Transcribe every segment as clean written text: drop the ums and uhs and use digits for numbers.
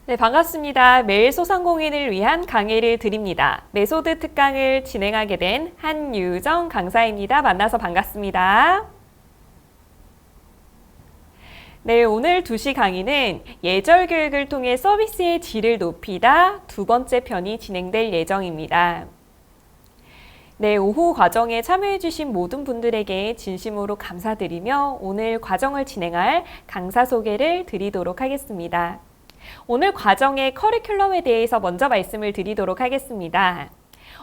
네, 반갑습니다. 매일 소상공인을 위한 강의를 드립니다. 메소드 특강을 진행하게 된 한유정 강사입니다. 만나서 반갑습니다. 네, 오늘 2시 강의는 예절 교육을 통해 서비스의 질을 높이다 두 번째 편이 진행될 예정입니다. 네, 오후 과정에 참여해주신 모든 분들에게 진심으로 감사드리며 오늘 과정을 진행할 강사 소개를 드리도록 하겠습니다. 오늘 과정의 커리큘럼에 대해서 먼저 말씀을 드리도록 하겠습니다.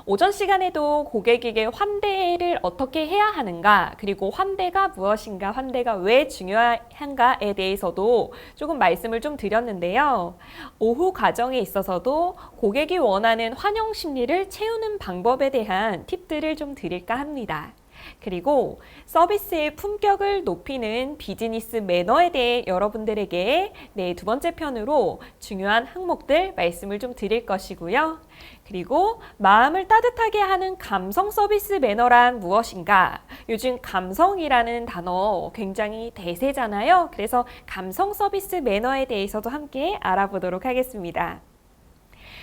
오전 시간에도 고객에게 환대를 어떻게 해야 하는가, 그리고 환대가 무엇인가, 환대가 왜 중요한가에 대해서도 조금 말씀을 좀 드렸는데요. 오후 과정에 있어서도 고객이 원하는 환영 심리를 채우는 방법에 대한 팁들을 좀 드릴까 합니다. 그리고 서비스의 품격을 높이는 비즈니스 매너에 대해 여러분들에게 두 번째 편으로 중요한 항목들 말씀을 좀 드릴 것이고요. 그리고 마음을 따뜻하게 하는 감성 서비스 매너란 무엇인가? 요즘 감성이라는 단어 굉장히 대세잖아요. 그래서 감성 서비스 매너에 대해서도 함께 알아보도록 하겠습니다.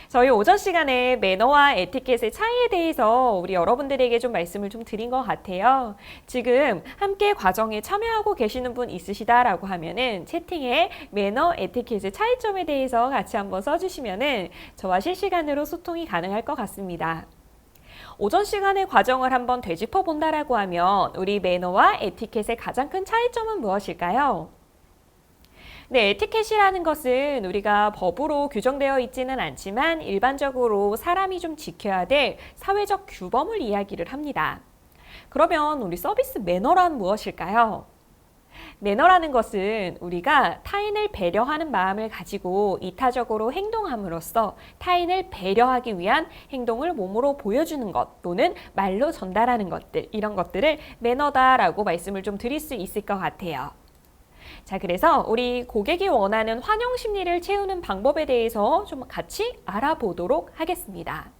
저희 오전 시간에 매너와 에티켓의 차이에 대해서 우리 여러분들에게 좀 말씀을 좀 드린 것 같아요. 지금 함께 과정에 참여하고 계시는 분 있으시다라고 하면은 채팅에 매너, 에티켓의 차이점에 대해서 같이 한번 써주시면은 저와 실시간으로 소통이 가능할 것 같습니다. 오전 시간의 과정을 한번 되짚어 본다라고 하면 우리 매너와 에티켓의 가장 큰 차이점은 무엇일까요? 네, 에티켓이라는 것은 우리가 법으로 규정되어 있지는 않지만 일반적으로 사람이 좀 지켜야 될 사회적 규범을 이야기를 합니다. 그러면 우리 서비스 매너란 무엇일까요? 매너라는 것은 우리가 타인을 배려하는 마음을 가지고 이타적으로 행동함으로써 타인을 배려하기 위한 행동을 몸으로 보여주는 것 또는 말로 전달하는 것들, 이런 것들을 매너다라고 말씀을 좀 드릴 수 있을 것 같아요. 자, 그래서 우리 고객이 원하는 환영 심리를 채우는 방법에 대해서 좀 같이 알아보도록 하겠습니다.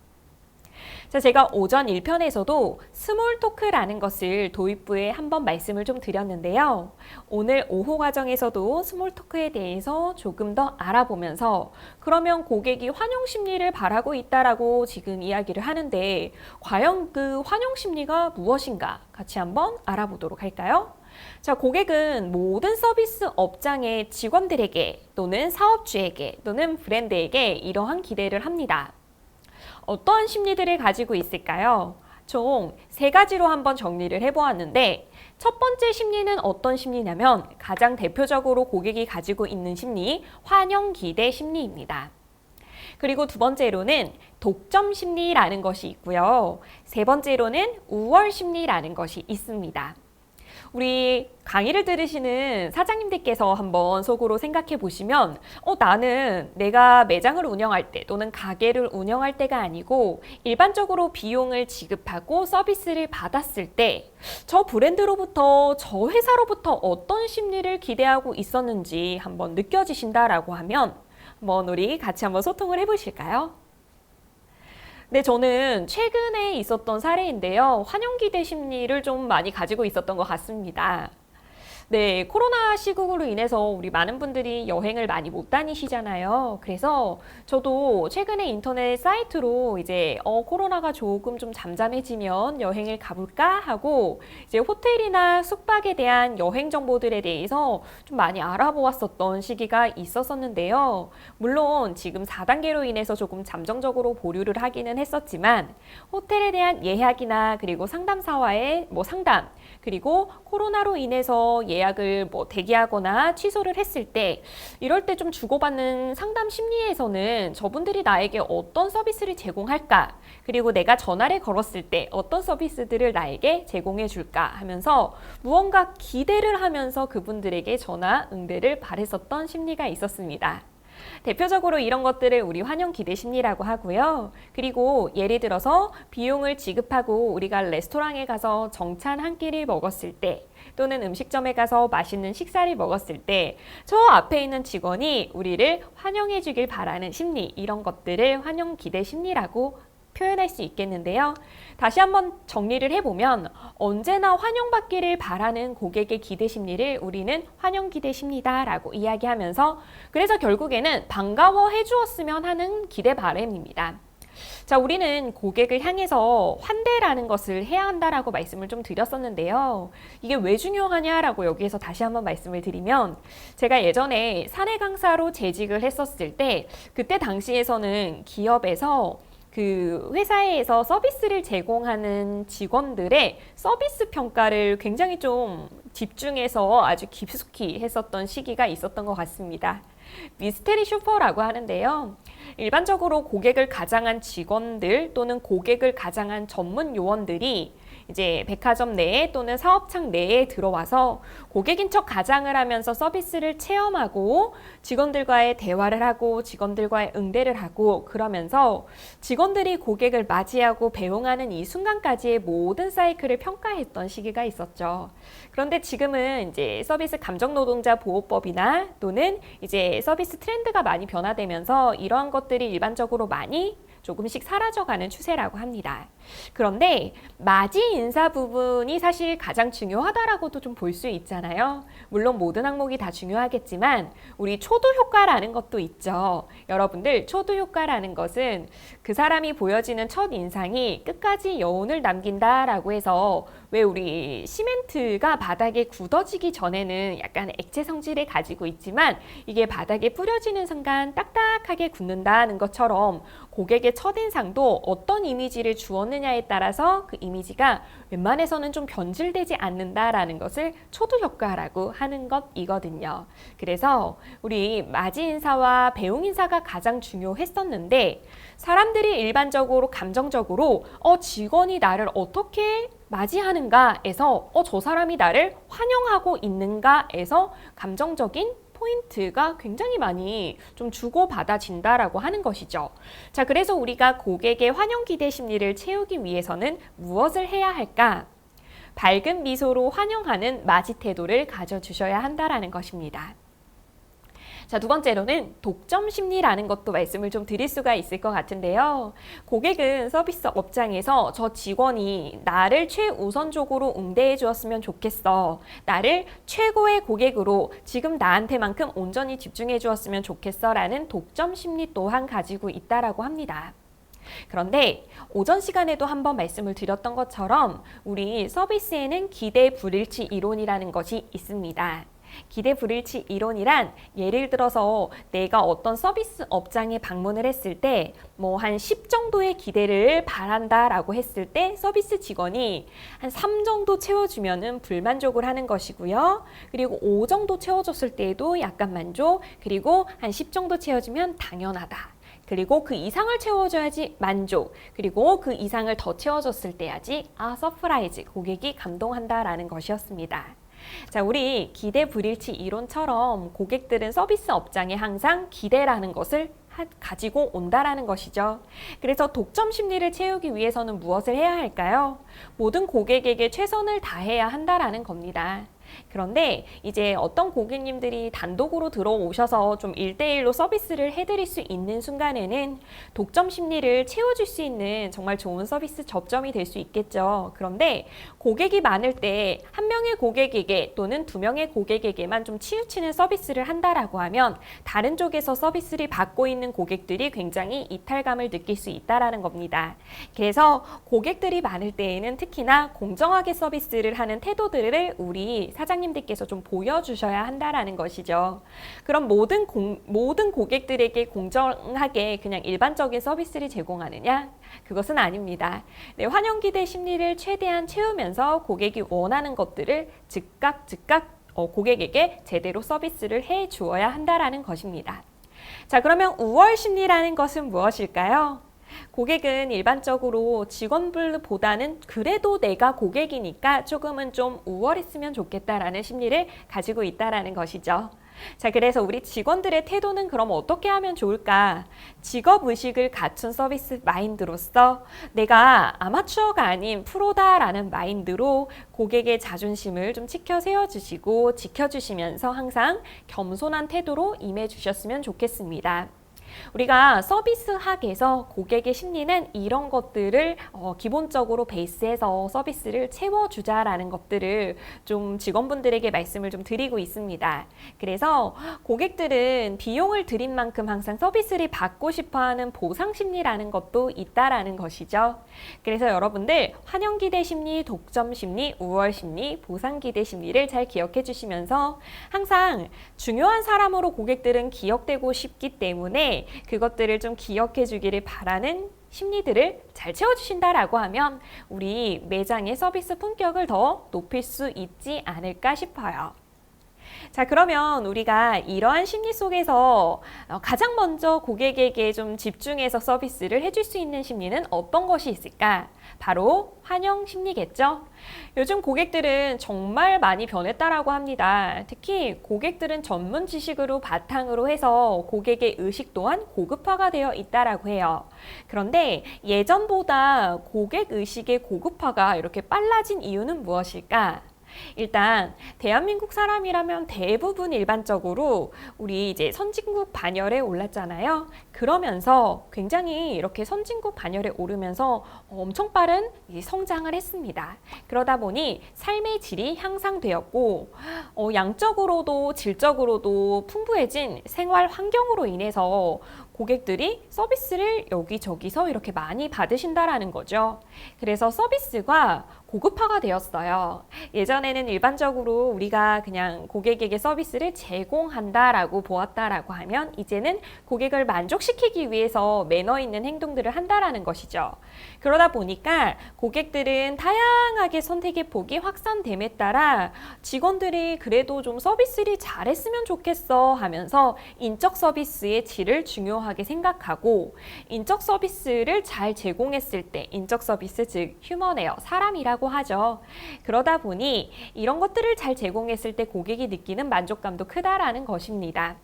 자, 제가 오전 1편에서도 스몰 토크라는 것을 도입부에 한번 말씀을 좀 드렸는데요. 오늘 오후 과정에서도 스몰 토크에 대해서 조금 더 알아보면서 그러면 고객이 환영 심리를 바라고 있다라고 지금 이야기를 하는데 과연 그 환영 심리가 무엇인가 같이 한번 알아보도록 할까요? 자, 고객은 모든 서비스 업장의 직원들에게 또는 사업주에게 또는 브랜드에게 이러한 기대를 합니다. 어떠한 심리들을 가지고 있을까요? 총 3가지로 한번 정리를 해보았는데 첫 번째 심리는 어떤 심리냐면 가장 대표적으로 고객이 가지고 있는 심리, 환영 기대 심리입니다. 그리고 두 번째로는 독점 심리라는 것이 있고요. 세 번째로는 우월 심리라는 것이 있습니다. 우리 강의를 들으시는 사장님들께서 한번 속으로 생각해 보시면 나는 내가 매장을 운영할 때 또는 가게를 운영할 때가 아니고 일반적으로 비용을 지급하고 서비스를 받았을 때 저 브랜드로부터 저 회사로부터 어떤 심리를 기대하고 있었는지 한번 느껴지신다라고 하면 한번 우리 같이 한번 소통을 해보실까요? 네, 저는 최근에 있었던 사례인데요. 환영기대 심리를 좀 많이 가지고 있었던 것 같습니다. 네, 코로나 시국으로 인해서 우리 많은 분들이 여행을 많이 못 다니시잖아요. 그래서 저도 최근에 인터넷 사이트로 이제 코로나가 조금 좀 잠잠해지면 여행을 가볼까 하고 이제 호텔이나 숙박에 대한 여행 정보들에 대해서 좀 많이 알아보았었던 시기가 있었었는데요. 물론 지금 4단계로 인해서 조금 잠정적으로 보류를 하기는 했었지만 호텔에 대한 예약이나 그리고 상담사와의 상담 그리고 코로나로 인해서 예약을 대기하거나 취소를 했을 때 이럴 때 좀 주고받는 상담 심리에서는 저분들이 나에게 어떤 서비스를 제공할까 그리고 내가 전화를 걸었을 때 어떤 서비스들을 나에게 제공해 줄까 하면서 무언가 기대를 하면서 그분들에게 전화 응대를 바랬었던 심리가 있었습니다. 대표적으로 이런 것들을 우리 환영 기대 심리라고 하고요. 그리고 예를 들어서 비용을 지급하고 우리가 레스토랑에 가서 정찬 한 끼를 먹었을 때 또는 음식점에 가서 맛있는 식사를 먹었을 때 저 앞에 있는 직원이 우리를 환영해 주길 바라는 심리 이런 것들을 환영 기대 심리라고 표현할 수 있겠는데요. 다시 한번 정리를 해보면 언제나 환영받기를 바라는 고객의 기대 심리를 우리는 환영 기대 심리다라고 이야기하면서 그래서 결국에는 반가워해 주었으면 하는 기대 바람입니다. 자, 우리는 고객을 향해서 환대라는 것을 해야 한다라고 말씀을 좀 드렸었는데요. 이게 왜 중요하냐라고 여기에서 다시 한번 말씀을 드리면 제가 예전에 사내 강사로 재직을 했었을 때 그때 당시에서는 기업에서 그 회사에서 서비스를 제공하는 직원들의 서비스 평가를 굉장히 좀 집중해서 아주 깊숙이 했었던 시기가 있었던 것 같습니다. 미스테리 쇼퍼라고 하는데요. 일반적으로 고객을 가장한 직원들 또는 고객을 가장한 전문 요원들이 이제 백화점 내에 또는 사업창 내에 들어와서 고객인 척 가장을 하면서 서비스를 체험하고 직원들과의 대화를 하고 직원들과의 응대를 하고 그러면서 직원들이 고객을 맞이하고 배웅하는 이 순간까지의 모든 사이클을 평가했던 시기가 있었죠. 그런데 지금은 이제 서비스 감정노동자 보호법이나 또는 이제 서비스 트렌드가 많이 변화되면서 이러한 것들이 일반적으로 많이 조금씩 사라져가는 추세라고 합니다. 그런데 맞이 인사 부분이 사실 가장 중요하다라고도 좀 볼 수 있잖아요. 물론 모든 항목이 다 중요하겠지만 우리 초도 효과라는 것도 있죠. 여러분들 초도 효과라는 것은 그 사람이 보여지는 첫 인상이 끝까지 여운을 남긴다라고 해서 왜 우리 시멘트가 바닥에 굳어지기 전에는 약간 액체 성질을 가지고 있지만 이게 바닥에 뿌려지는 순간 딱딱하게 굳는다는 것처럼 고객의 첫인상도 어떤 이미지를 주었느냐에 따라서 그 이미지가 웬만해서는 좀 변질되지 않는다라는 것을 초도 효과라고 하는 것이거든요. 그래서 우리 맞이 인사와 배웅 인사가 가장 중요했었는데 사람들이 일반적으로 감정적으로 직원이 나를 어떻게 맞이하는가에서 저 사람이 나를 환영하고 있는가에서 감정적인 포인트가 굉장히 많이 좀 주고받아진다라고 하는 것이죠. 자, 그래서 우리가 고객의 환영 기대 심리를 채우기 위해서는 무엇을 해야 할까? 밝은 미소로 환영하는 맞이 태도를 가져주셔야 한다라는 것입니다. 자, 두 번째로는 독점 심리라는 것도 말씀을 좀 드릴 수가 있을 것 같은데요. 고객은 서비스 업장에서 저 직원이 나를 최우선적으로 응대해 주었으면 좋겠어. 나를 최고의 고객으로 지금 나한테만큼 온전히 집중해 주었으면 좋겠어 라는 독점 심리 또한 가지고 있다라고 합니다. 그런데 오전 시간에도 한번 말씀을 드렸던 것처럼 우리 서비스에는 기대 불일치 이론이라는 것이 있습니다. 기대 불일치 이론이란 예를 들어서 내가 어떤 서비스 업장에 방문을 했을 때 뭐 한 10 정도의 기대를 바란다라고 했을 때 서비스 직원이 한 3 정도 채워주면은 불만족을 하는 것이고요. 그리고 5 정도 채워줬을 때에도 약간 만족, 그리고 한 10 정도 채워주면 당연하다. 그리고 그 이상을 채워줘야지 만족, 그리고 그 이상을 더 채워줬을 때야지 서프라이즈, 고객이 감동한다라는 것이었습니다. 자, 우리 기대 불일치 이론처럼 고객들은 서비스 업장에 항상 기대라는 것을 가지고 온다라는 것이죠. 그래서 독점 심리를 채우기 위해서는 무엇을 해야 할까요? 모든 고객에게 최선을 다해야 한다라는 겁니다. 그런데 이제 어떤 고객님들이 단독으로 들어오셔서 좀 1대1로 서비스를 해드릴 수 있는 순간에는 독점 심리를 채워줄 수 있는 정말 좋은 서비스 접점이 될 수 있겠죠. 그런데 고객이 많을 때 한 명의 고객에게 또는 2명의 고객에게만 좀 치우치는 서비스를 한다라고 하면 다른 쪽에서 서비스를 받고 있는 고객들이 굉장히 이탈감을 느낄 수 있다라는 겁니다. 그래서 고객들이 많을 때에는 특히나 공정하게 서비스를 하는 태도들을 우리 사장님들께서 좀 보여주셔야 한다라는 것이죠. 그럼 모든 고객들에게 공정하게 그냥 일반적인 서비스를 제공하느냐? 그것은 아닙니다. 네, 환영 기대 심리를 최대한 채우면서 고객이 원하는 것들을 즉각 고객에게 제대로 서비스를 해 주어야 한다라는 것입니다. 자, 그러면 우월 심리라는 것은 무엇일까요? 고객은 일반적으로 직원들보다는 그래도 내가 고객이니까 조금은 좀 우월했으면 좋겠다라는 심리를 가지고 있다라는 것이죠. 자, 그래서 우리 직원들의 태도는 그럼 어떻게 하면 좋을까? 직업의식을 갖춘 서비스 마인드로서 내가 아마추어가 아닌 프로다라는 마인드로 고객의 자존심을 좀 지켜 세워주시고 지켜주시면서 항상 겸손한 태도로 임해주셨으면 좋겠습니다. 우리가 서비스학에서 고객의 심리는 이런 것들을 기본적으로 베이스해서 서비스를 채워주자라는 것들을 좀 직원분들에게 말씀을 좀 드리고 있습니다. 그래서 고객들은 비용을 들인 만큼 항상 서비스를 받고 싶어하는 보상 심리라는 것도 있다라는 것이죠. 그래서 여러분들 환영기대 심리, 독점 심리, 우월 심리, 보상 기대 심리를 잘 기억해 주시면서 항상 중요한 사람으로 고객들은 기억되고 싶기 때문에 그것들을 좀 기억해 주기를 바라는 심리들을 잘 채워주신다라고 하면 우리 매장의 서비스 품격을 더 높일 수 있지 않을까 싶어요. 자, 그러면 우리가 이러한 심리 속에서 가장 먼저 고객에게 좀 집중해서 서비스를 해줄 수 있는 심리는 어떤 것이 있을까? 바로 환영 심리겠죠? 요즘 고객들은 정말 많이 변했다라고 합니다. 특히 고객들은 전문 지식으로 바탕으로 해서 고객의 의식 또한 고급화가 되어 있다라고 해요. 그런데 예전보다 고객 의식의 고급화가 이렇게 빨라진 이유는 무엇일까? 일단 대한민국 사람이라면 대부분 일반적으로 우리 이제 선진국 반열에 올랐잖아요. 그러면서 굉장히 이렇게 선진국 반열에 오르면서 엄청 빠른 성장을 했습니다. 그러다 보니 삶의 질이 향상되었고 양적으로도 질적으로도 풍부해진 생활 환경으로 인해서 고객들이 서비스를 여기저기서 이렇게 많이 받으신다라는 거죠. 그래서 서비스가 고급화가 되었어요. 예전에는 일반적으로 우리가 그냥 고객에게 서비스를 제공한다라고 보았다라고 하면 이제는 고객을 만족시키기 위해서 매너 있는 행동들을 한다라는 것이죠. 그러다 보니까 고객들은 다양하게 선택의 폭이 확산됨에 따라 직원들이 그래도 좀 서비스를 잘했으면 좋겠어 하면서 인적 서비스의 질을 중요하게 생각하고 인적 서비스를 잘 제공했을 때 인적 서비스 즉 휴먼에어 사람이라고 하죠. 그러다 보니 이런 것들을 잘 제공했을 때 고객이 느끼는 만족감도 크다라는 것입니다.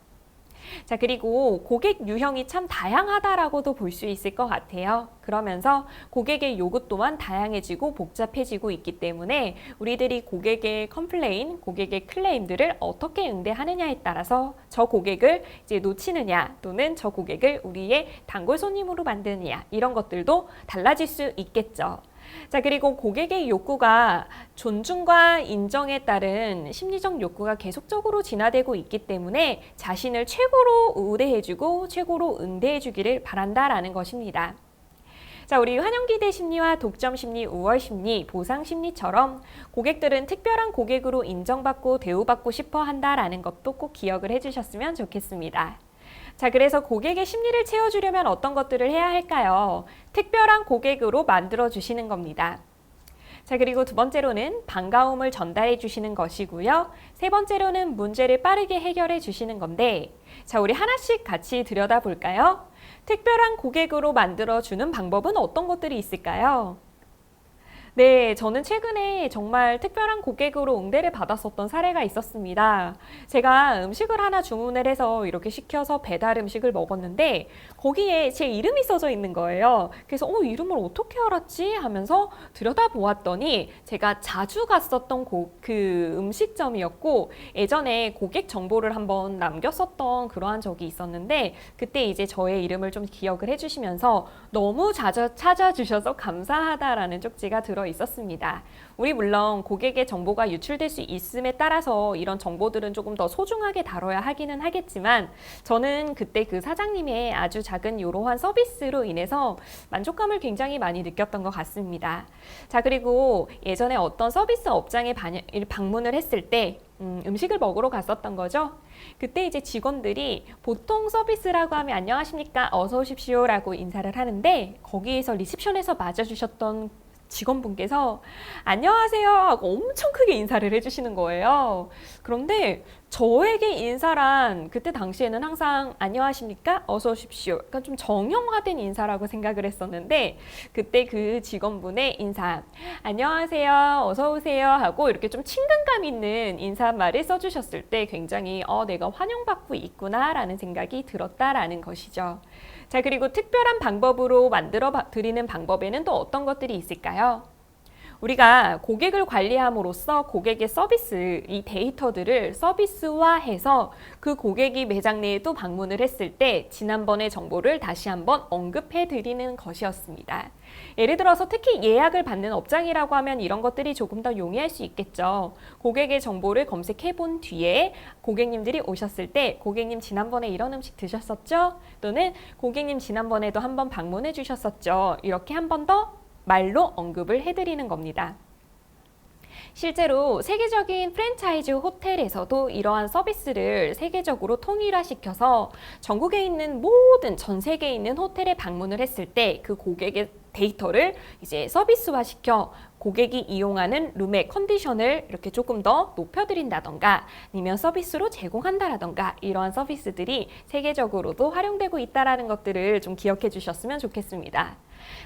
자, 그리고 고객 유형이 참 다양하다라고도 볼 수 있을 것 같아요. 그러면서 고객의 요구 또한 다양해지고 복잡해지고 있기 때문에 우리들이 고객의 컴플레인, 고객의 클레임들을 어떻게 응대하느냐에 따라서 저 고객을 이제 놓치느냐 또는 저 고객을 우리의 단골 손님으로 만드느냐 이런 것들도 달라질 수 있겠죠. 자, 그리고 고객의 욕구가 존중과 인정에 따른 심리적 욕구가 계속적으로 진화되고 있기 때문에 자신을 최고로 우대해주고 최고로 응대해주기를 바란다라는 것입니다. 자, 우리 환영기대 심리와 독점 심리, 우월 심리, 보상 심리처럼 고객들은 특별한 고객으로 인정받고 대우받고 싶어 한다라는 것도 꼭 기억을 해주셨으면 좋겠습니다. 자, 그래서 고객의 심리를 채워주려면 어떤 것들을 해야 할까요? 특별한 고객으로 만들어 주시는 겁니다. 자, 그리고 두 번째로는 반가움을 전달해 주시는 것이고요. 세 번째로는 문제를 빠르게 해결해 주시는 건데, 자, 우리 하나씩 같이 들여다 볼까요? 특별한 고객으로 만들어 주는 방법은 어떤 것들이 있을까요? 네, 저는 최근에 정말 특별한 고객으로 응대를 받았었던 사례가 있었습니다. 제가 음식을 하나 주문을 해서 이렇게 시켜서 배달 음식을 먹었는데 거기에 제 이름이 써져 있는 거예요. 그래서 이름을 어떻게 알았지? 하면서 들여다보았더니 제가 자주 갔었던 그 음식점이었고 예전에 고객 정보를 한번 남겼었던 그러한 적이 있었는데 그때 이제 저의 이름을 좀 기억을 해주시면서 너무 자주 찾아주셔서 감사하다라는 쪽지가 들어 있었습니다. 우리 물론 고객의 정보가 유출될 수 있음에 따라서 이런 정보들은 조금 더 소중하게 다뤄야 하기는 하겠지만 저는 그때 그 사장님의 아주 작은 이러한 서비스로 인해서 만족감을 굉장히 많이 느꼈던 것 같습니다. 자, 그리고 예전에 어떤 서비스 업장에 방문을 했을 때 음식을 먹으러 갔었던 거죠. 그때 이제 직원들이 보통 서비스라고 하면 안녕하십니까 어서 오십시오 라고 인사를 하는데 거기에서 리셉션에서 맞아주셨던 직원분께서 안녕하세요 하고 엄청 크게 인사를 해주시는 거예요. 그런데 저에게 인사란 그때 당시에는 항상 안녕하십니까 어서 오십시오 그러니까 좀 정형화된 인사라고 생각을 했었는데 그때 그 직원분의 인사 안녕하세요 어서 오세요 하고 이렇게 좀 친근감 있는 인사말을 써주셨을 때 굉장히 내가 환영받고 있구나 라는 생각이 들었다라는 것이죠. 자, 그리고 특별한 방법으로 만들어 드리는 방법에는 또 어떤 것들이 있을까요? 우리가 고객을 관리함으로써 고객의 서비스, 이 데이터들을 서비스화해서 그 고객이 매장 내에 또 방문을 했을 때 지난번의 정보를 다시 한번 언급해 드리는 것이었습니다. 예를 들어서 특히 예약을 받는 업장이라고 하면 이런 것들이 조금 더 용이할 수 있겠죠. 고객의 정보를 검색해 본 뒤에 고객님들이 오셨을 때 고객님 지난번에 이런 음식 드셨었죠? 또는 고객님 지난번에도 한번 방문해 주셨었죠? 이렇게 한 번 더 말로 언급을 해드리는 겁니다. 실제로 세계적인 프랜차이즈 호텔에서도 이러한 서비스를 세계적으로 통일화시켜서 전국에 있는 모든 전 세계에 있는 호텔에 방문을 했을 때 그 고객의 데이터를 이제 서비스화시켜 고객이 이용하는 룸의 컨디션을 이렇게 조금 더 높여드린다던가 아니면 서비스로 제공한다라던가 이러한 서비스들이 세계적으로도 활용되고 있다는 것들을 좀 기억해 주셨으면 좋겠습니다.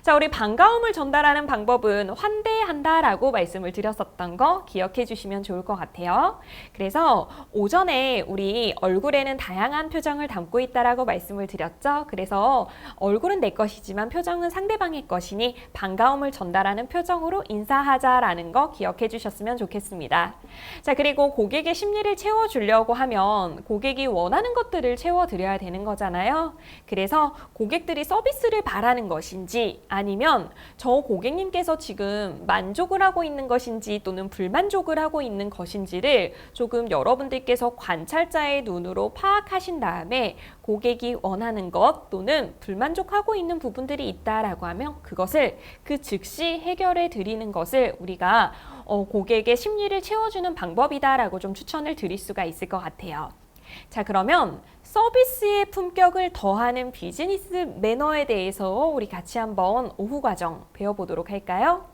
자, 우리 반가움을 전달하는 방법은 환대한다라고 말씀을 드렸었던 거 기억해 주시면 좋을 것 같아요. 그래서 오전에 우리 얼굴에는 다양한 표정을 담고 있다라고 말씀을 드렸죠. 그래서 얼굴은 내 것이지만 표정은 상대방의 것이니 반가움을 전달하는 표정으로 인사하자라는 거 기억해 주셨으면 좋겠습니다. 자, 그리고 고객의 심리를 채워주려고 하면 고객이 원하는 것들을 채워드려야 되는 거잖아요. 그래서 고객들이 서비스를 바라는 것인지 아니면 저 고객님께서 지금 만족을 하고 있는 것인지 또는 불만족을 하고 있는 것인지를 조금 여러분들께서 관찰자의 눈으로 파악하신 다음에 고객이 원하는 것 또는 불만족하고 있는 부분들이 있다라고 하면 그것을 그 즉시 해결해 드리는 것을 우리가 고객의 심리를 채워주는 방법이다라고 좀 추천을 드릴 수가 있을 것 같아요. 자, 그러면 서비스의 품격을 더하는 비즈니스 매너에 대해서 우리 같이 한번 오후 과정 배워보도록 할까요?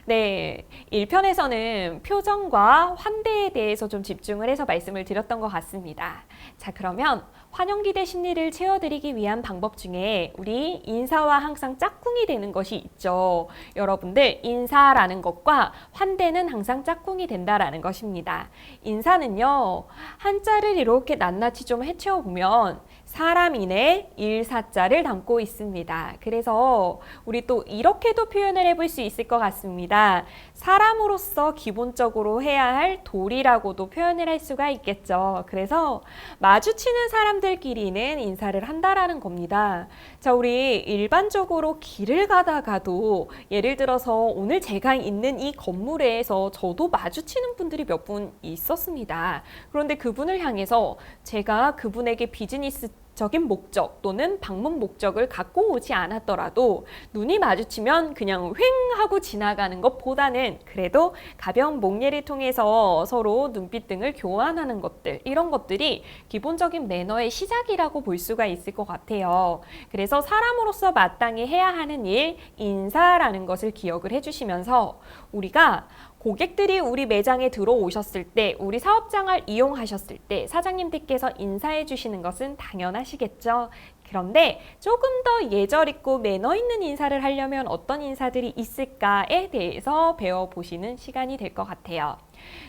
네, 1편에서는 표정과 환대에 대해서 좀 집중을 해서 말씀을 드렸던 것 같습니다. 자, 그러면 환영기대 심리를 채워드리기 위한 방법 중에 우리 인사와 항상 짝꿍이 되는 것이 있죠. 여러분들 인사라는 것과 환대는 항상 짝꿍이 된다라는 것입니다. 인사는요, 한자를 이렇게 낱낱이 좀 헤쳐보면 사람인의 일사자를 담고 있습니다. 그래서 우리 또 이렇게도 표현을 해볼 수 있을 것 같습니다. 사람으로서 기본적으로 해야 할 도리라고도 표현을 할 수가 있겠죠. 그래서 마주치는 사람들끼리는 인사를 한다라는 겁니다. 자, 우리 일반적으로 길을 가다가도 예를 들어서 오늘 제가 있는 이 건물에서 저도 마주치는 분들이 몇 분 있었습니다. 그런데 그분을 향해서 제가 그분에게 비즈니스적인 목적 또는 방문 목적을 갖고 오지 않았더라도 눈이 마주치면 그냥 휑 하고 지나가는 것보다는 그래도 가벼운 목례를 통해서 서로 눈빛 등을 교환하는 것들, 이런 것들이 기본적인 매너의 시작이라고 볼 수가 있을 것 같아요. 그래서 사람으로서 마땅히 해야 하는 일, 인사라는 것을 기억을 해주시면서 우리가 고객들이 우리 매장에 들어오셨을 때, 우리 사업장을 이용하셨을 때 사장님들께서 인사해 주시는 것은 당연하시겠죠. 그런데 조금 더 예절 있고 매너 있는 인사를 하려면 어떤 인사들이 있을까에 대해서 배워보시는 시간이 될 것 같아요.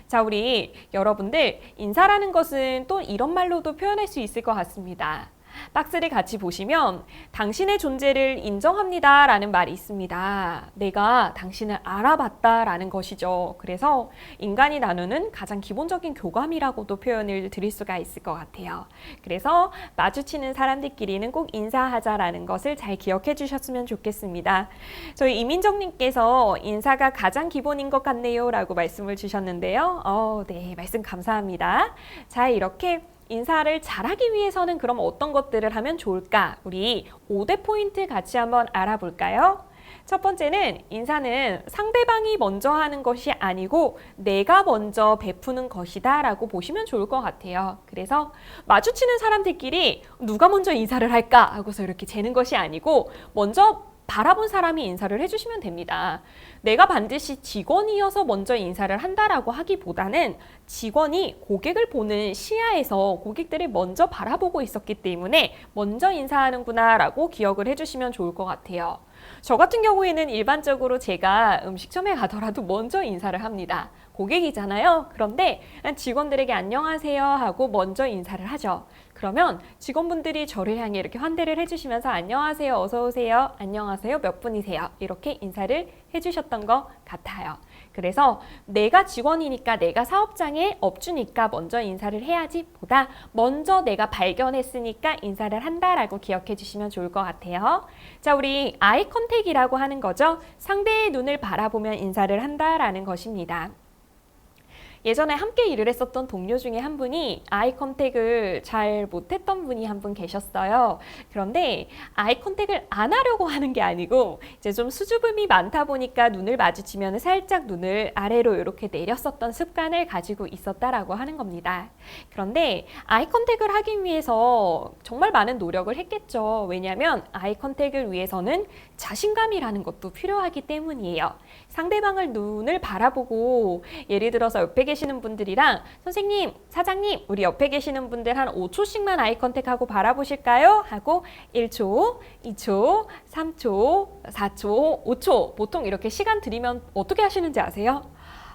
자, 우리 여러분들 인사라는 것은 또 이런 말로도 표현할 수 있을 것 같습니다. 박스를 같이 보시면 당신의 존재를 인정합니다 라는 말이 있습니다. 내가 당신을 알아봤다 라는 것이죠. 그래서 인간이 나누는 가장 기본적인 교감이라고도 표현을 드릴 수가 있을 것 같아요. 그래서 마주치는 사람들끼리는 꼭 인사하자라는 것을 잘 기억해 주셨으면 좋겠습니다. 저희 이민정님께서 인사가 가장 기본인 것 같네요 라고 말씀을 주셨는데요. 네, 말씀 감사합니다. 자, 이렇게 인사를 잘하기 위해서는 그럼 어떤 것들을 하면 좋을까? 우리 5대 포인트 같이 한번 알아볼까요? 첫 번째는 인사는 상대방이 먼저 하는 것이 아니고 내가 먼저 베푸는 것이다 라고 보시면 좋을 것 같아요. 그래서 마주치는 사람들끼리 누가 먼저 인사를 할까 하고서 이렇게 재는 것이 아니고 먼저 바라본 사람이 인사를 해주시면 됩니다. 내가 반드시 직원이어서 먼저 인사를 한다라고 하기보다는 직원이 고객을 보는 시야에서 고객들을 먼저 바라보고 있었기 때문에 먼저 인사하는구나 라고 기억을 해주시면 좋을 것 같아요. 저 같은 경우에는 일반적으로 제가 음식점에 가더라도 먼저 인사를 합니다. 고객이잖아요. 그런데 직원들에게 안녕하세요 하고 먼저 인사를 하죠. 그러면 직원분들이 저를 향해 이렇게 환대를 해주시면서 안녕하세요, 어서 오세요, 안녕하세요, 몇 분이세요 이렇게 인사를 해주셨던 것 같아요. 그래서 내가 직원이니까 내가 사업장의 업주니까 먼저 인사를 해야지 보다 먼저 내가 발견했으니까 인사를 한다라고 기억해 주시면 좋을 것 같아요. 자, 우리 아이 컨택이라고 하는 거죠. 상대의 눈을 바라보면 인사를 한다라는 것입니다. 예전에 함께 일을 했었던 동료 중에 한 분이 아이 컨택을 잘 못했던 분이 한 분 계셨어요. 그런데 아이 컨택을 안 하려고 하는 게 아니고 이제 좀 수줍음이 많다 보니까 눈을 마주치면 살짝 눈을 아래로 이렇게 내렸었던 습관을 가지고 있었다라고 하는 겁니다. 그런데 아이 컨택을 하기 위해서 정말 많은 노력을 했겠죠. 왜냐하면 아이 컨택을 위해서는 자신감이라는 것도 필요하기 때문이에요. 상대방을 눈을 바라보고 예를 들어서 옆에 계시는 분들이랑 선생님, 사장님, 우리 옆에 계시는 분들 한 5초씩만 아이 컨택하고 바라보실까요? 하고 1초, 2초, 3초, 4초, 5초 보통 이렇게 시간 드리면 어떻게 하시는지 아세요?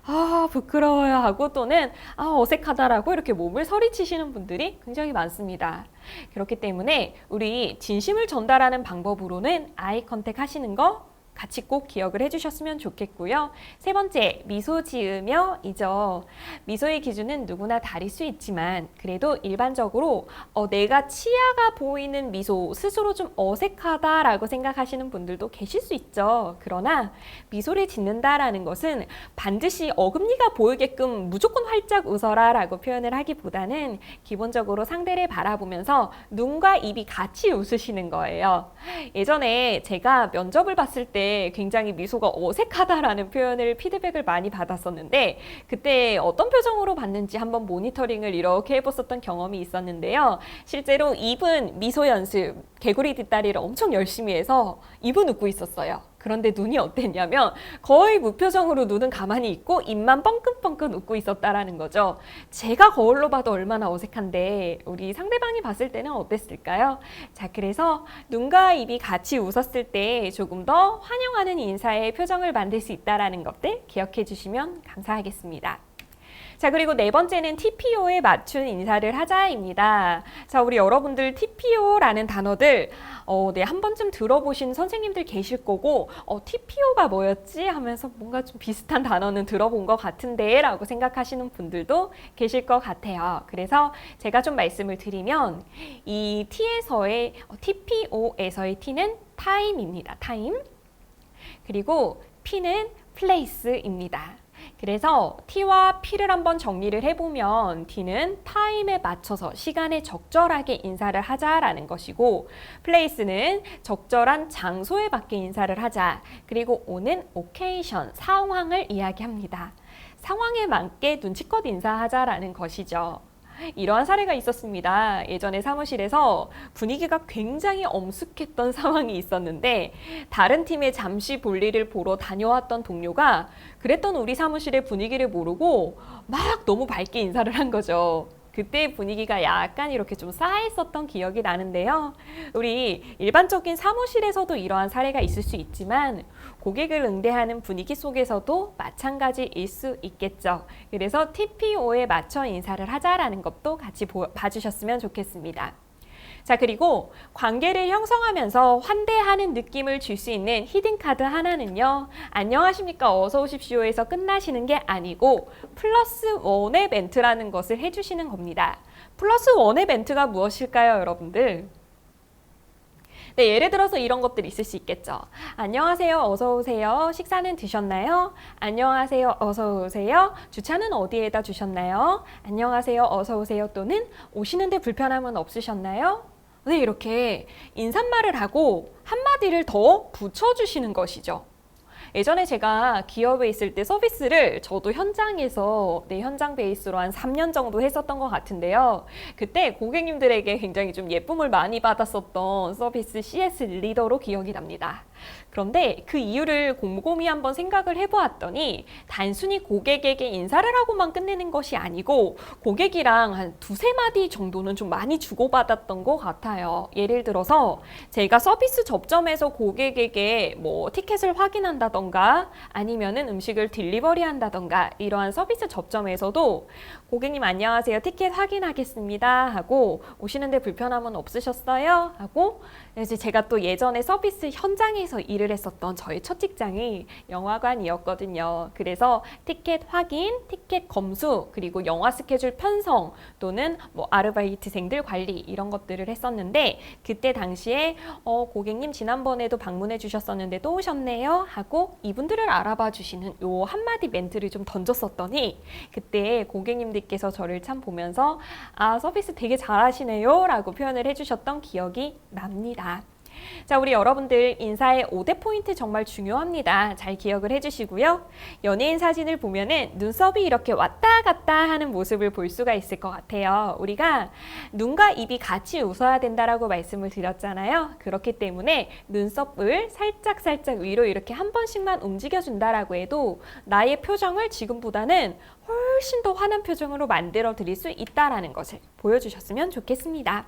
아, 부끄러워요 하고 또는 어색하다라고 이렇게 몸을 서리치시는 분들이 굉장히 많습니다. 그렇기 때문에 우리 진심을 전달하는 방법으로는 아이 컨택 하시는 거 같이 꼭 기억을 해주셨으면 좋겠고요. 세 번째, 미소 지으며 이죠. 미소의 기준은 누구나 다를 수 있지만 그래도 일반적으로 내가 치아가 보이는 미소 스스로 좀 어색하다라고 생각하시는 분들도 계실 수 있죠. 그러나 미소를 짓는다라는 것은 반드시 어금니가 보이게끔 무조건 활짝 웃어라 라고 표현을 하기보다는 기본적으로 상대를 바라보면서 눈과 입이 같이 웃으시는 거예요. 예전에 제가 면접을 봤을 때 굉장히 미소가 어색하다라는 표현을 피드백을 많이 받았었는데 그때 어떤 표정으로 봤는지 한번 모니터링을 이렇게 해봤었던 경험이 있었는데요. 실제로 입은 미소 연습, 개구리 뒷다리를 엄청 열심히 해서 입은 웃고 있었어요. 그런데 눈이 어땠냐면 거의 무표정으로 눈은 가만히 있고 입만 뻥긋뻥긋 웃고 있었다라는 거죠. 제가 거울로 봐도 얼마나 어색한데 우리 상대방이 봤을 때는 어땠을까요? 자, 그래서 눈과 입이 같이 웃었을 때 조금 더 환영하는 인사의 표정을 만들 수 있다는 것들 기억해 주시면 감사하겠습니다. 자, 그리고 네 번째는 TPO에 맞춘 인사를 하자입니다. 자, 우리 여러분들 TPO라는 단어들 한 번쯤 들어보신 선생님들 계실 거고 TPO가 뭐였지? 하면서 뭔가 좀 비슷한 단어는 들어본 것 같은데 라고 생각하시는 분들도 계실 것 같아요. 그래서 제가 좀 말씀을 드리면 이 TPO에서의 T는 타임입니다. 타임. 그리고 P는 place입니다. 그래서 T와 P를 한번 정리를 해보면 T는 타임에 맞춰서 시간에 적절하게 인사를 하자라는 것이고 place는 적절한 장소에 맞게 인사를 하자. 그리고 O는 occasion, 상황을 이야기합니다. 상황에 맞게 눈치껏 인사하자라는 것이죠. 이러한 사례가 있었습니다. 예전에 사무실에서 분위기가 굉장히 엄숙했던 상황이 있었는데 다른 팀에 잠시 볼일을 보러 다녀왔던 동료가 그랬던 우리 사무실의 분위기를 모르고 막 너무 밝게 인사를 한 거죠. 그때 분위기가 약간 이렇게 좀 싸했었던 기억이 나는데요. 우리 일반적인 사무실에서도 이러한 사례가 있을 수 있지만 고객을 응대하는 분위기 속에서도 마찬가지일 수 있겠죠. 그래서 TPO에 맞춰 인사를 하자라는 것도 같이 봐주셨으면 좋겠습니다. 자, 그리고 관계를 형성하면서 환대하는 느낌을 줄 수 있는 히든카드 하나는요. 안녕하십니까 어서 오십시오에서 끝나시는 게 아니고 플러스 원의 멘트라는 것을 해주시는 겁니다. 플러스 원의 멘트가 무엇일까요, 여러분들? 네, 예를 들어서 이런 것들이 있을 수 있겠죠. 안녕하세요, 어서 오세요. 식사는 드셨나요? 안녕하세요, 어서 오세요. 주차는 어디에다 주셨나요? 안녕하세요, 어서 오세요. 또는 오시는데 불편함은 없으셨나요? 네, 이렇게 인사말을 하고 한마디를 더 붙여주시는 것이죠. 예전에 제가 기업에 있을 때 서비스를 저도 현장에서 현장 베이스로 한 3년 정도 했었던 것 같은데요. 그때 고객님들에게 굉장히 좀 예쁨을 많이 받았었던 서비스 CS 리더로 기억이 납니다. 그런데 그 이유를 곰곰이 한번 생각을 해보았더니 단순히 고객에게 인사를 하고만 끝내는 것이 아니고 고객이랑 한 두세 마디 정도는 좀 많이 주고받았던 것 같아요. 예를 들어서 제가 서비스 접점에서 고객에게 뭐 티켓을 확인한다던가 아니면은 음식을 딜리버리 한다던가 이러한 서비스 접점에서도 고객님 안녕하세요. 티켓 확인하겠습니다 하고 오시는데 불편함은 없으셨어요? 하고 이제 제가 또 예전에 서비스 현장에서 일을 했었던 저희 첫 직장이 영화관이었거든요. 그래서 티켓 확인, 티켓 검수, 그리고 영화 스케줄 편성 또는 뭐 아르바이트생들 관리 이런 것들을 했었는데 그때 당시에 고객님 지난번에도 방문해 주셨었는데 또 오셨네요 하고 이분들을 알아봐 주시는 요 한마디 멘트를 좀 던졌었더니 그때 고객님들께서 저를 참 보면서 아 서비스 되게 잘하시네요 라고 표현을 해주셨던 기억이 납니다. 자, 우리 여러분들 인사의 5대 포인트 정말 중요합니다. 잘 기억을 해주시고요. 연예인 사진을 보면은 눈썹이 이렇게 왔다 갔다 하는 모습을 볼 수가 있을 것 같아요. 우리가 눈과 입이 같이 웃어야 된다라고 말씀을 드렸잖아요. 그렇기 때문에 눈썹을 살짝 위로 이렇게 한 번씩만 움직여준다라고 해도 나의 표정을 지금보다는 훨씬 더 환한 표정으로 만들어 드릴 수 있다라는 것을 보여주셨으면 좋겠습니다.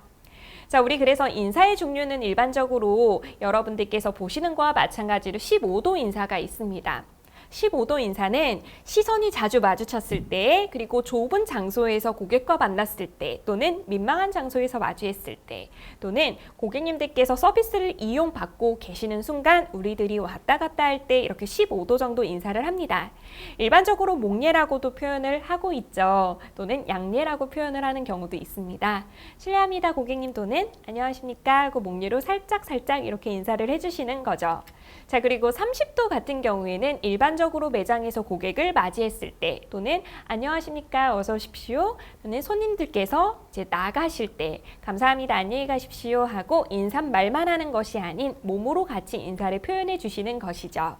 자, 우리 그래서 인사의 종류는 일반적으로 여러분들께서 보시는 거와 마찬가지로 15도 인사가 있습니다. 15도 인사는 시선이 자주 마주쳤을 때, 그리고 좁은 장소에서 고객과 만났을 때, 또는 민망한 장소에서 마주했을 때, 또는 고객님들께서 서비스를 이용받고 계시는 순간 우리들이 왔다 갔다 할 때 이렇게 15도 정도 인사를 합니다. 일반적으로 목례라고도 표현을 하고 있죠. 또는 양례라고 표현을 하는 경우도 있습니다. 실례합니다 고객님 또는 안녕하십니까 하고 목례로 살짝 이렇게 인사를 해주시는 거죠. 자, 그리고 30도 같은 경우에는 일반적으로 매장에서 고객을 맞이했을 때 또는 안녕하십니까 어서 오십시오 또는 손님들께서 이제 나가실 때 감사합니다 안녕히 가십시오 하고 인사말만 하는 것이 아닌 몸으로 같이 인사를 표현해 주시는 것이죠.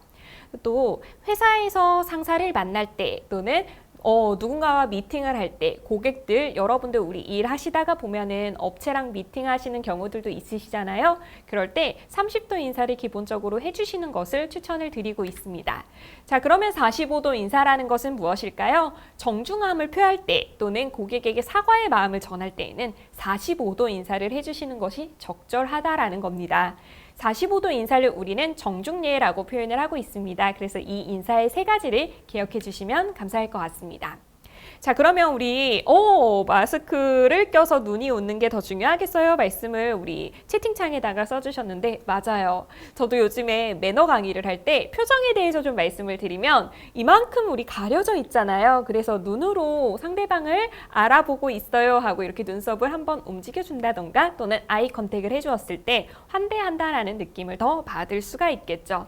또 회사에서 상사를 만날 때 또는 누군가와 미팅을 할 때 고객들 여러분들 우리 일하시다가 보면은 업체랑 미팅하시는 경우들도 있으시잖아요. 그럴 때 30도 인사를 기본적으로 해주시는 것을 추천을 드리고 있습니다. 자, 그러면 45도 인사라는 것은 무엇일까요? 정중함을 표할 때 또는 고객에게 사과의 마음을 전할 때에는 45도 인사를 해주시는 것이 적절하다라는 겁니다. 45도 인사를 우리는 정중예라고 표현을 하고 있습니다. 그래서 이 인사의 세 가지를 기억해 주시면 감사할 것 같습니다. 자, 그러면 우리 마스크를 껴서 눈이 웃는 게 더 중요하겠어요? 말씀을 우리 채팅창에다가 써주셨는데 맞아요. 저도 요즘에 매너 강의를 할 때 표정에 대해서 좀 말씀을 드리면 이만큼 우리 가려져 있잖아요. 그래서 눈으로 상대방을 알아보고 있어요 하고 이렇게 눈썹을 한번 움직여준다던가 또는 아이 컨택을 해주었을 때 환대한다라는 느낌을 더 받을 수가 있겠죠.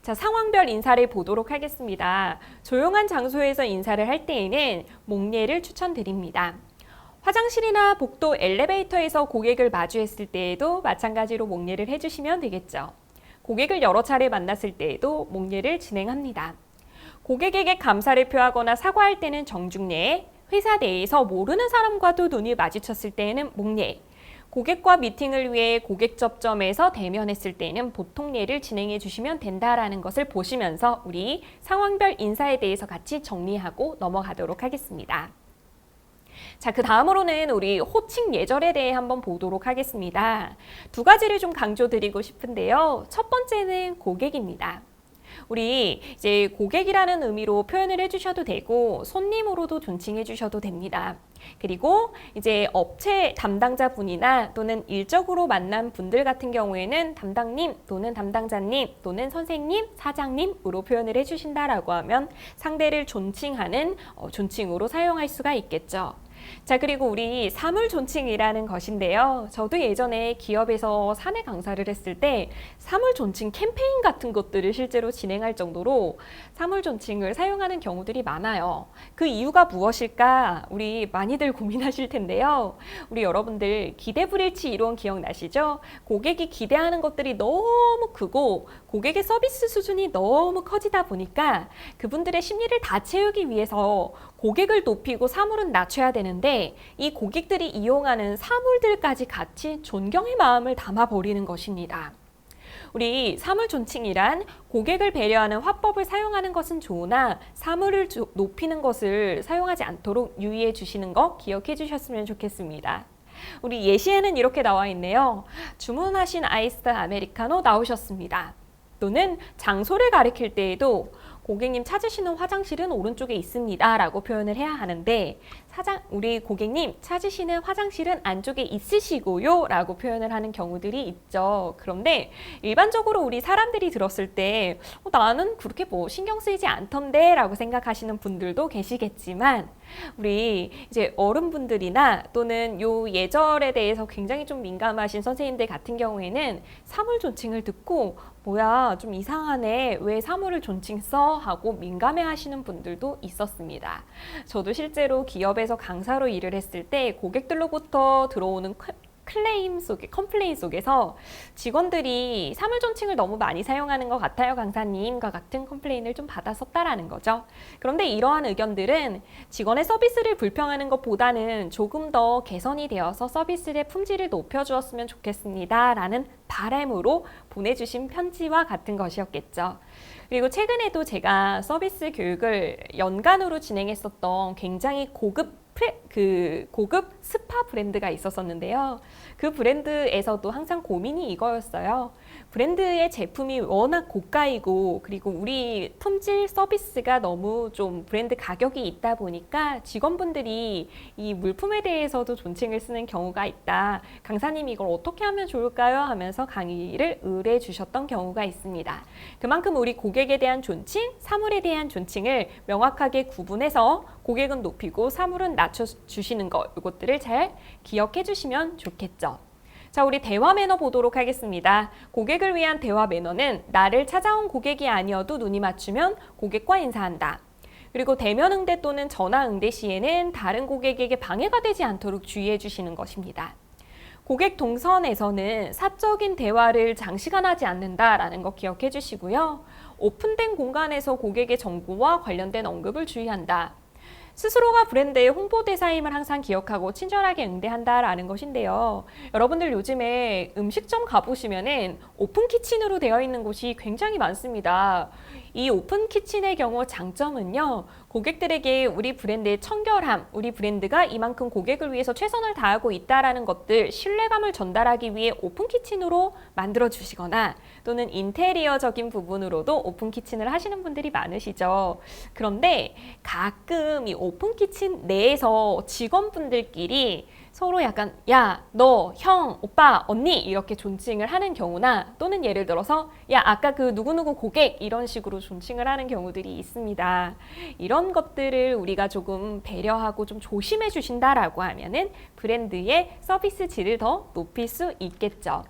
자, 상황별 인사를 보도록 하겠습니다. 조용한 장소에서 인사를 할 때에는 목례를 추천드립니다. 화장실이나 복도 엘리베이터에서 고객을 마주했을 때에도 마찬가지로 목례를 해주시면 되겠죠. 고객을 여러 차례 만났을 때에도 목례를 진행합니다. 고객에게 감사를 표하거나 사과할 때는 정중례, 회사 내에서 모르는 사람과도 눈이 마주쳤을 때에는 목례, 고객과 미팅을 위해 고객 접점에서 대면했을 때는 보통 예를 진행해 주시면 된다라는 것을 보시면서 우리 상황별 인사에 대해서 같이 정리하고 넘어가도록 하겠습니다. 자, 그 다음으로는 우리 호칭 예절에 대해 한번 보도록 하겠습니다. 두 가지를 좀 강조드리고 싶은데요. 첫 번째는 고객입니다. 우리 이제 고객이라는 의미로 표현을 해주셔도 되고 손님으로도 존칭해 주셔도 됩니다. 그리고 이제 업체 담당자분이나 또는 일적으로 만난 분들 같은 경우에는 담당님 또는 담당자님 또는 선생님, 사장님으로 표현을 해주신다라고 하면 상대를 존칭하는 존칭으로 사용할 수가 있겠죠. 자, 그리고 우리 사물 존칭이라는 것인데요. 저도 예전에 기업에서 사내 강사를 했을 때 사물 존칭 캠페인 같은 것들을 실제로 진행할 정도로 사물 존칭을 사용하는 경우들이 많아요. 그 이유가 무엇일까? 우리 많이들 고민하실 텐데요. 우리 여러분들 기대불일치 이론 기억나시죠? 고객이 기대하는 것들이 너무 크고 고객의 서비스 수준이 너무 커지다 보니까 그분들의 심리를 다 채우기 위해서 고객을 높이고 사물은 낮춰야 되는데 이 고객들이 이용하는 사물들까지 같이 존경의 마음을 담아버리는 것입니다. 우리 사물 존칭이란 고객을 배려하는 화법을 사용하는 것은 좋으나 사물을 높이는 것을 사용하지 않도록 유의해 주시는 거 기억해 주셨으면 좋겠습니다. 우리 예시에는 이렇게 나와 있네요. 주문하신 아이스 아메리카노 나오셨습니다. 또는 장소를 가리킬 때에도 고객님 찾으시는 화장실은 오른쪽에 있습니다 라고 표현을 해야 하는데 우리 고객님 찾으시는 화장실은 안쪽에 있으시고요 라고 표현을 하는 경우들이 있죠. 그런데 일반적으로 우리 사람들이 들었을 때 나는 그렇게 뭐 신경 쓰이지 않던데 라고 생각하시는 분들도 계시겠지만 우리 이제 어른분들이나 또는 요 예절에 대해서 굉장히 좀 민감하신 선생님들 같은 경우에는 사물 존칭을 듣고 뭐야 좀 이상하네 왜 사물을 존칭 써? 하고 민감해 하시는 분들도 있었습니다. 저도 실제로 기업에서 강사로 일을 했을 때 고객들로부터 들어오는 컴플레인 속에서 직원들이 사물 존칭을 너무 많이 사용하는 것 같아요, 강사님과 같은 컴플레인을 좀 받았었다라는 거죠. 그런데 이러한 의견들은 직원의 서비스를 불평하는 것보다는 조금 더 개선이 되어서 서비스의 품질을 높여주었으면 좋겠습니다 라는 바람으로 보내주신 편지와 같은 것이었겠죠. 그리고 최근에도 제가 서비스 교육을 연간으로 진행했었던 굉장히 고급 스파 브랜드가 있었었는데요. 그 브랜드에서도 항상 고민이 이거였어요. 브랜드의 제품이 워낙 고가이고 그리고 우리 품질 서비스가 너무 좀 브랜드 가격이 있다 보니까 직원분들이 이 물품에 대해서도 존칭을 쓰는 경우가 있다. 강사님 이걸 어떻게 하면 좋을까요? 하면서 강의를 의뢰해 주셨던 경우가 있습니다. 그만큼 우리 고객에 대한 존칭, 사물에 대한 존칭을 명확하게 구분해서 고객은 높이고 사물은 낮춰주시는 것, 이것들을 잘 기억해 주시면 좋겠죠. 자, 우리 대화 매너 보도록 하겠습니다. 고객을 위한 대화 매너는 나를 찾아온 고객이 아니어도 눈이 맞추면 고객과 인사한다. 그리고 대면 응대 또는 전화 응대 시에는 다른 고객에게 방해가 되지 않도록 주의해 주시는 것입니다. 고객 동선에서는 사적인 대화를 장시간 하지 않는다라는 거 기억해 주시고요. 오픈된 공간에서 고객의 정보와 관련된 언급을 주의한다. 스스로가 브랜드의 홍보대사임을 항상 기억하고 친절하게 응대한다라는 것인데요. 여러분들 요즘에 음식점 가보시면은 오픈 키친으로 되어 있는 곳이 굉장히 많습니다. 이 오픈 키친의 경우 장점은요. 고객들에게 우리 브랜드의 청결함, 우리 브랜드가 이만큼 고객을 위해서 최선을 다하고 있다라는 것들, 신뢰감을 전달하기 위해 오픈 키친으로 만들어 주시거나 또는 인테리어적인 부분으로도 오픈 키친을 하시는 분들이 많으시죠. 그런데 가끔 이 오픈 키친 내에서 직원분들끼리 서로 약간 야, 너, 형, 오빠, 언니 이렇게 존칭을 하는 경우나 또는 예를 들어서 야, 아까 그 누구누구 고객 이런 식으로 존칭을 하는 경우들이 있습니다. 이런 것들을 우리가 조금 배려하고 좀 조심해 주신다라고 하면은 브랜드의 서비스 질을 더 높일 수 있겠죠.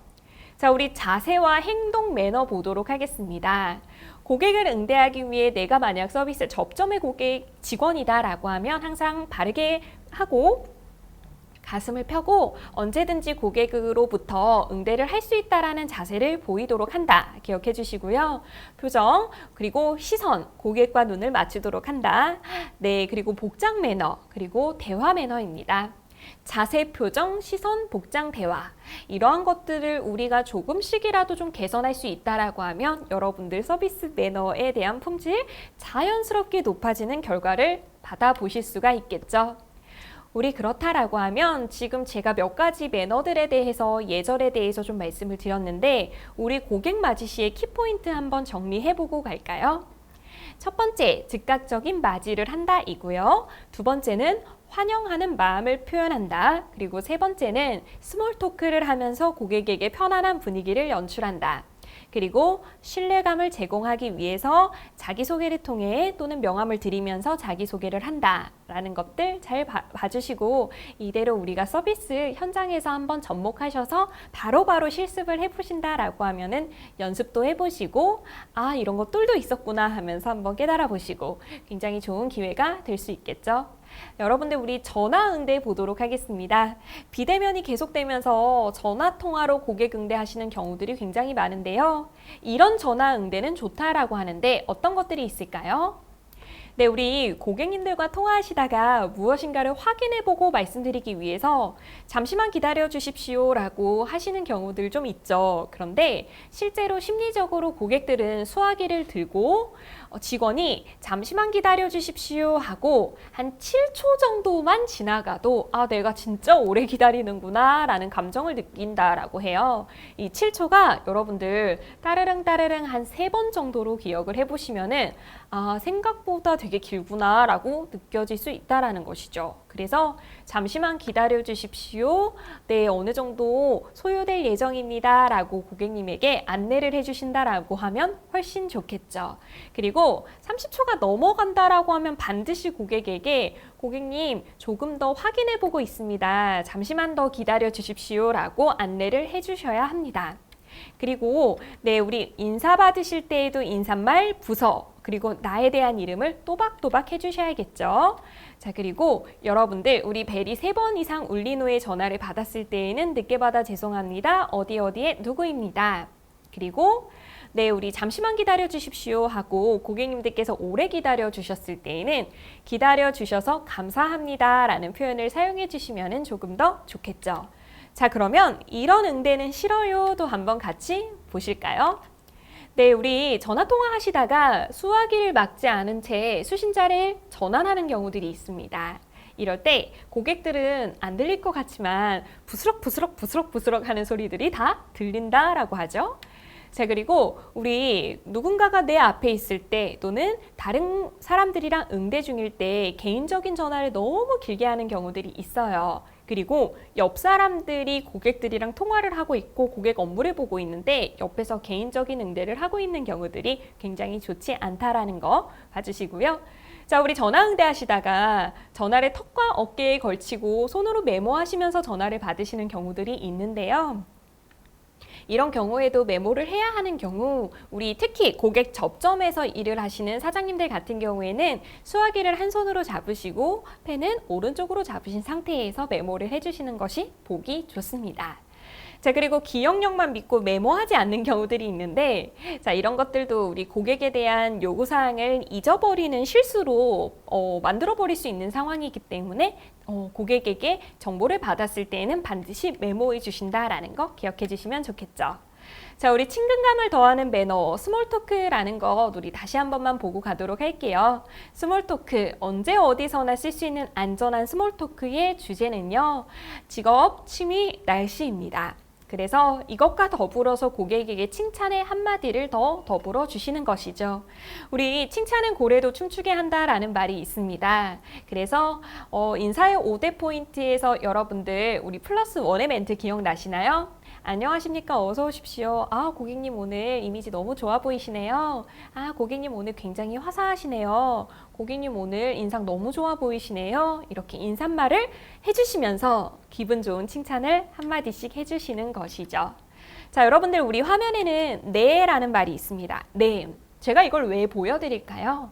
자, 우리 자세와 행동 매너 보도록 하겠습니다. 고객을 응대하기 위해 내가 만약 서비스 접점의 고객 직원이다라고 하면 항상 바르게 하고 가슴을 펴고 언제든지 고객으로부터 응대를 할 수 있다라는 자세를 보이도록 한다. 기억해 주시고요. 표정, 그리고 시선, 고객과 눈을 맞추도록 한다. 네, 그리고 복장 매너, 그리고 대화 매너입니다. 자세, 표정, 시선, 복장, 대화 이러한 것들을 우리가 조금씩이라도 좀 개선할 수 있다라고 하면 여러분들 서비스 매너에 대한 품질 자연스럽게 높아지는 결과를 받아보실 수가 있겠죠. 우리 그렇다라고 하면 지금 제가 몇 가지 매너들에 대해서 예절에 대해서 좀 말씀을 드렸는데 우리 고객 맞이 시의 키포인트 한번 정리해보고 갈까요? 첫 번째, 즉각적인 맞이를 한다 이고요. 두 번째는 환영하는 마음을 표현한다. 그리고 세 번째는 스몰 토크를 하면서 고객에게 편안한 분위기를 연출한다. 그리고 신뢰감을 제공하기 위해서 자기소개를 통해 또는 명함을 드리면서 자기소개를 한다라는 것들 잘 봐주시고 이대로 우리가 서비스 현장에서 한번 접목하셔서 바로바로 실습을 해보신다라고 하면은 연습도 해보시고 아 이런 거 똘도 있었구나 하면서 한번 깨달아 보시고 굉장히 좋은 기회가 될 수 있겠죠. 여러분들 우리 전화 응대 보도록 하겠습니다. 비대면이 계속되면서 전화 통화로 고객 응대하시는 경우들이 굉장히 많은데요. 이런 전화 응대는 좋다라고 하는데 어떤 것들이 있을까요? 네, 우리 고객님들과 통화하시다가 무엇인가를 확인해보고 말씀드리기 위해서 잠시만 기다려 주십시오라고 하시는 경우들 좀 있죠. 그런데 실제로 심리적으로 고객들은 수화기를 들고 직원이 잠시만 기다려 주십시오 하고 한 7초 정도만 지나가도 아, 내가 진짜 오래 기다리는구나 라는 감정을 느낀다라고 해요. 이 7초가 여러분들 따르릉 한 3번 정도로 기억을 해보시면은 아, 생각보다 되게 길구나 라고 느껴질 수 있다라는 것이죠. 그래서 잠시만 기다려 주십시오. 네, 어느 정도 소요될 예정입니다 라고 고객님에게 안내를 해주신다라고 하면 훨씬 좋겠죠. 그리고 30초가 넘어간다라고 하면 반드시 고객에게 고객님 조금 더 확인해 보고 있습니다. 잠시만 더 기다려 주십시오 라고 안내를 해주셔야 합니다. 그리고 네, 우리 인사 받으실 때에도 인사말, 부서, 그리고 나에 대한 이름을 또박또박 해주셔야겠죠. 자, 그리고 여러분들 우리 벨이 3번 이상 울린 후에 전화를 받았을 때에는 늦게 받아 죄송합니다. 어디에 누구입니다. 그리고 네, 우리 잠시만 기다려 주십시오 하고 고객님들께서 오래 기다려 주셨을 때에는 기다려 주셔서 감사합니다 라는 표현을 사용해 주시면 조금 더 좋겠죠. 자, 그러면 이런 응대는 싫어요도 한번 같이 보실까요? 네, 우리 전화통화 하시다가 수화기를 막지 않은 채 수신자를 전환하는 경우들이 있습니다. 이럴 때 고객들은 안 들릴 것 같지만 부스럭 하는 소리들이 다 들린다라고 하죠. 자, 그리고 우리 누군가가 내 앞에 있을 때 또는 다른 사람들이랑 응대 중일 때 개인적인 전화를 너무 길게 하는 경우들이 있어요. 그리고 옆 사람들이 고객들이랑 통화를 하고 있고 고객 업무를 보고 있는데 옆에서 개인적인 응대를 하고 있는 경우들이 굉장히 좋지 않다라는 거 봐주시고요. 자, 우리 전화 응대하시다가 전화를 턱과 어깨에 걸치고 손으로 메모하시면서 전화를 받으시는 경우들이 있는데요. 이런 경우에도 메모를 해야 하는 경우 우리 특히 고객 접점에서 일을 하시는 사장님들 같은 경우에는 수화기를 한 손으로 잡으시고 펜은 오른쪽으로 잡으신 상태에서 메모를 해주시는 것이 보기 좋습니다. 자, 그리고 기억력만 믿고 메모하지 않는 경우들이 있는데 자, 이런 것들도 우리 고객에 대한 요구사항을 잊어버리는 실수로 만들어버릴 수 있는 상황이기 때문에 고객에게 정보를 받았을 때에는 반드시 메모해 주신다라는 거 기억해 주시면 좋겠죠. 자, 우리 친근감을 더하는 매너, 스몰 토크라는 거 우리 다시 한 번만 보고 가도록 할게요. 스몰 토크, 언제 어디서나 쓸 수 있는 안전한 스몰 토크의 주제는요. 직업, 취미, 날씨입니다. 그래서 이것과 더불어서 고객에게 칭찬의 한마디를 더 더불어 주시는 것이죠. 우리 칭찬은 고래도 춤추게 한다라는 말이 있습니다. 그래서 인사의 5대 포인트에서 여러분들 우리 플러스 1의 멘트 기억나시나요? 안녕하십니까? 어서 오십시오. 아, 고객님 오늘 이미지 너무 좋아 보이시네요. 아, 고객님 오늘 굉장히 화사하시네요. 고객님 오늘 인상 너무 좋아 보이시네요. 이렇게 인사말을 해주시면서 기분 좋은 칭찬을 한마디씩 해주시는 것이죠. 자, 여러분들 우리 화면에는 네라는 말이 있습니다. 네. 제가 이걸 왜 보여드릴까요?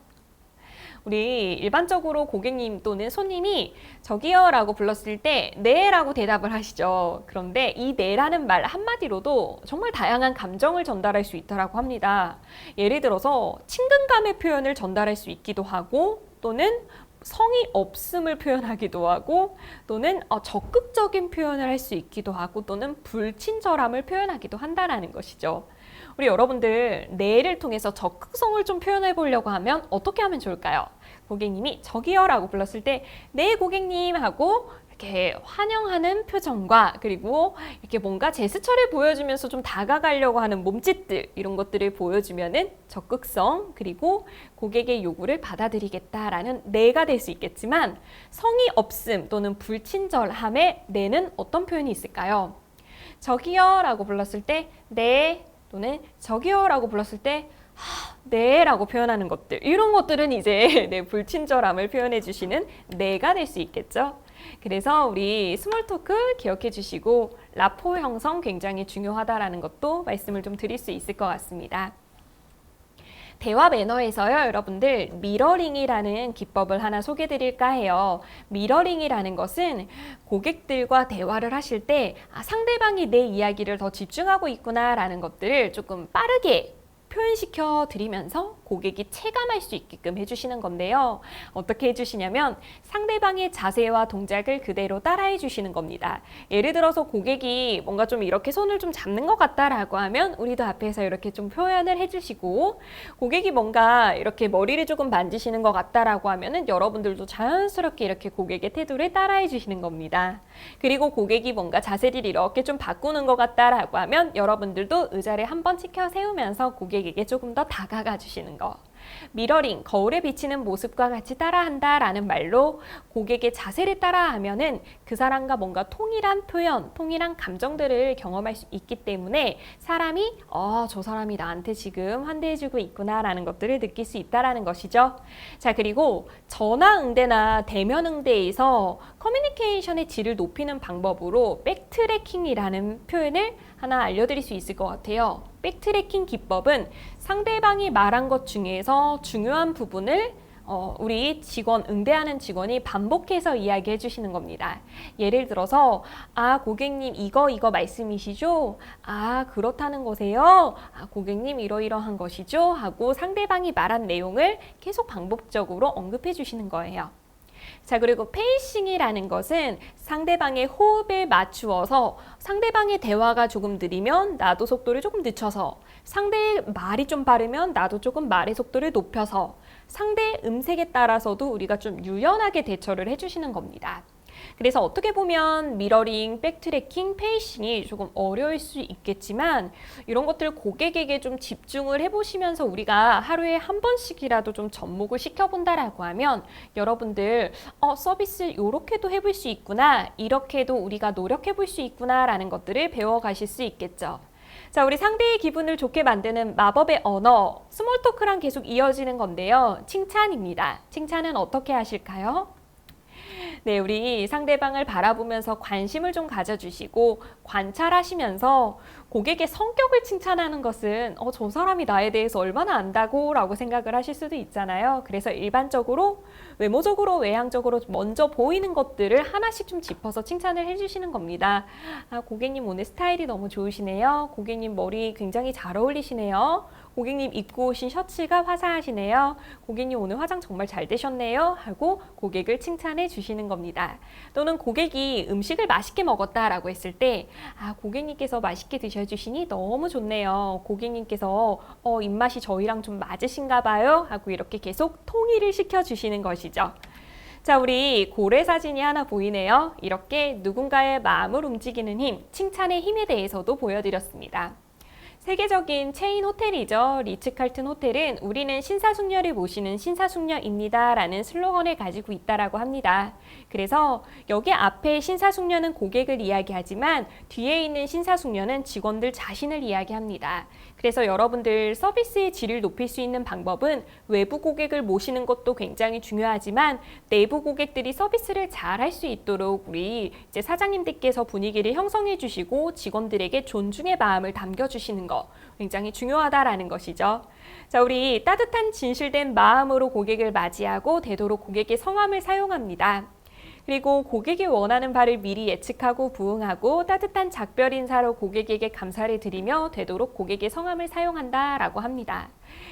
우리 일반적으로 고객님 또는 손님이 저기요 라고 불렀을 때 네 라고 대답을 하시죠. 그런데 이 네라는 말 한마디로도 정말 다양한 감정을 전달할 수 있다고 합니다. 예를 들어서 친근감의 표현을 전달할 수 있기도 하고 또는 성의 없음을 표현하기도 하고 또는 적극적인 표현을 할 수 있기도 하고 또는 불친절함을 표현하기도 한다는 것이죠. 우리 여러분들 네를 통해서 적극성을 좀 표현해 보려고 하면 어떻게 하면 좋을까요? 고객님이 저기요 라고 불렀을 때 네 고객님 하고 이렇게 환영하는 표정과 그리고 이렇게 뭔가 제스처를 보여주면서 좀 다가가려고 하는 몸짓들 이런 것들을 보여주면은 적극성 그리고 고객의 요구를 받아들이겠다라는 네가 될 수 있겠지만 성의 없음 또는 불친절함의 네는 어떤 표현이 있을까요? 저기요 라고 불렀을 때 네 또는 저기요 라고 불렀을 때 네 라고 표현하는 것들 이런 것들은 이제 네, 불친절함을 표현해 주시는 네가 될 수 있겠죠. 그래서 우리 스몰 토크 기억해 주시고 라포 형성 굉장히 중요하다라는 것도 말씀을 좀 드릴 수 있을 것 같습니다. 대화 매너에서요, 여러분들 미러링이라는 기법을 하나 소개해 드릴까 해요. 미러링이라는 것은 고객들과 대화를 하실 때 상대방이 내 이야기를 더 집중하고 있구나라는 것들을 조금 빠르게 표현시켜 드리면서 고객이 체감할 수 있게끔 해주시는 건데요. 어떻게 해주시냐면 상대방의 자세와 동작을 그대로 따라해 주시는 겁니다. 예를 들어서 고객이 뭔가 좀 이렇게 손을 좀 잡는 것 같다라고 하면 우리도 앞에서 이렇게 좀 표현을 해주시고, 고객이 뭔가 이렇게 머리를 조금 만지시는 것 같다라고 하면은 여러분들도 자연스럽게 이렇게 고객의 태도를 따라해 주시는 겁니다. 그리고 고객이 뭔가 자세를 이렇게 좀 바꾸는 것 같다라고 하면 여러분들도 의자를 한번 치켜 세우면서 고객에게 조금 더 다가가 주시는 거. 미러링, 거울에 비치는 모습과 같이 따라한다 라는 말로 고객의 자세를 따라하면은 그 사람과 뭔가 통일한 표현, 통일한 감정들을 경험할 수 있기 때문에 사람이 저 사람이 나한테 지금 환대해주고 있구나 라는 것들을 느낄 수 있다라는 것이죠. 자, 그리고 전화응대나 대면응대에서 커뮤니케이션의 질을 높이는 방법으로 백트래킹이라는 표현을 하나 알려드릴 수 있을 것 같아요. 백트래킹 기법은 상대방이 말한 것 중에서 중요한 부분을 우리 직원, 응대하는 직원이 반복해서 이야기해 주시는 겁니다. 예를 들어서 고객님 이거 말씀이시죠? 그렇다는 거세요? 고객님 이러이러한 것이죠? 하고 상대방이 말한 내용을 계속 반복적으로 언급해 주시는 거예요. 자, 그리고 페이싱이라는 것은 상대방의 호흡에 맞추어서 상대방의 대화가 조금 느리면 나도 속도를 조금 늦춰서, 상대의 말이 좀 빠르면 나도 조금 말의 속도를 높여서 상대의 음색에 따라서도 우리가 좀 유연하게 대처를 해주시는 겁니다. 그래서 어떻게 보면 미러링, 백트래킹, 페이싱이 조금 어려울 수 있겠지만 이런 것들 고객에게 좀 집중을 해보시면서 우리가 하루에 한 번씩이라도 좀 접목을 시켜본다라고 하면 여러분들 서비스 이렇게도 해볼 수 있구나, 이렇게도 우리가 노력해볼 수 있구나 라는 것들을 배워가실 수 있겠죠. 자, 우리 상대의 기분을 좋게 만드는 마법의 언어, 스몰 토크랑 계속 이어지는 건데요. 칭찬입니다. 칭찬은 어떻게 하실까요? 네, 우리 상대방을 바라보면서 관심을 좀 가져주시고 관찰하시면서 고객의 성격을 칭찬하는 것은 저 사람이 나에 대해서 얼마나 안다고 라고 생각을 하실 수도 있잖아요. 그래서 일반적으로 외모적으로, 외향적으로 먼저 보이는 것들을 하나씩 좀 짚어서 칭찬을 해주시는 겁니다. 고객님 오늘 스타일이 너무 좋으시네요. 고객님 머리 굉장히 잘 어울리시네요. 고객님 입고 오신 셔츠가 화사하시네요. 고객님 오늘 화장 정말 잘 되셨네요. 하고 고객을 칭찬해 주시는 겁니다. 또는 고객이 음식을 맛있게 먹었다라고 했을 때 고객님께서 맛있게 드셔주시니 너무 좋네요. 고객님께서 입맛이 저희랑 좀 맞으신가 봐요. 하고 이렇게 계속 통일을 시켜주시는 것이죠. 자, 우리 고래 사진이 하나 보이네요. 이렇게 누군가의 마음을 움직이는 힘, 칭찬의 힘에 대해서도 보여드렸습니다. 세계적인 체인 호텔이죠. 리츠칼튼 호텔은 우리는 신사숙녀를 모시는 신사숙녀입니다 라는 슬로건을 가지고 있다라고 합니다. 그래서 여기 앞에 신사숙녀는 고객을 이야기하지만 뒤에 있는 신사숙녀는 직원들 자신을 이야기합니다. 그래서 여러분들 서비스의 질을 높일 수 있는 방법은 외부 고객을 모시는 것도 굉장히 중요하지만 내부 고객들이 서비스를 잘 할 수 있도록 우리 이제 사장님들께서 분위기를 형성해 주시고 직원들에게 존중의 마음을 담겨주시는 것 굉장히 중요하다라는 것이죠. 자, 우리 따뜻한 진실된 마음으로 고객을 맞이하고 되도록 고객의 성함을 사용합니다. 그리고 고객이 원하는 바를 미리 예측하고 부응하고 따뜻한 작별 인사로 고객에게 감사를 드리며 되도록 고객의 성함을 사용한다라고 합니다.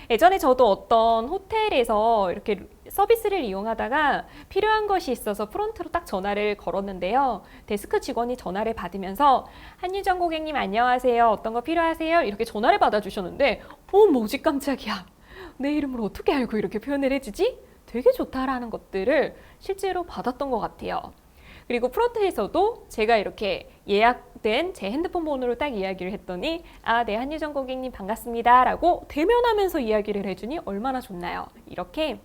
예전에 저도 어떤 호텔에서 이렇게 서비스를 이용하다가 필요한 것이 있어서 프론트로 딱 전화를 걸었는데요. 데스크 직원이 전화를 받으면서 한유정 고객님 안녕하세요. 어떤 거 필요하세요? 이렇게 전화를 받아주셨는데 뭐지 깜짝이야. 내 이름을 어떻게 알고 이렇게 표현을 해주지? 되게 좋다라는 것들을 실제로 받았던 것 같아요. 그리고 프론트에서도 제가 이렇게 예약된 제 핸드폰 번호로 딱 이야기를 했더니 네, 한유정 고객님 반갑습니다 라고 대면하면서 이야기를 해주니 얼마나 좋나요? 이렇게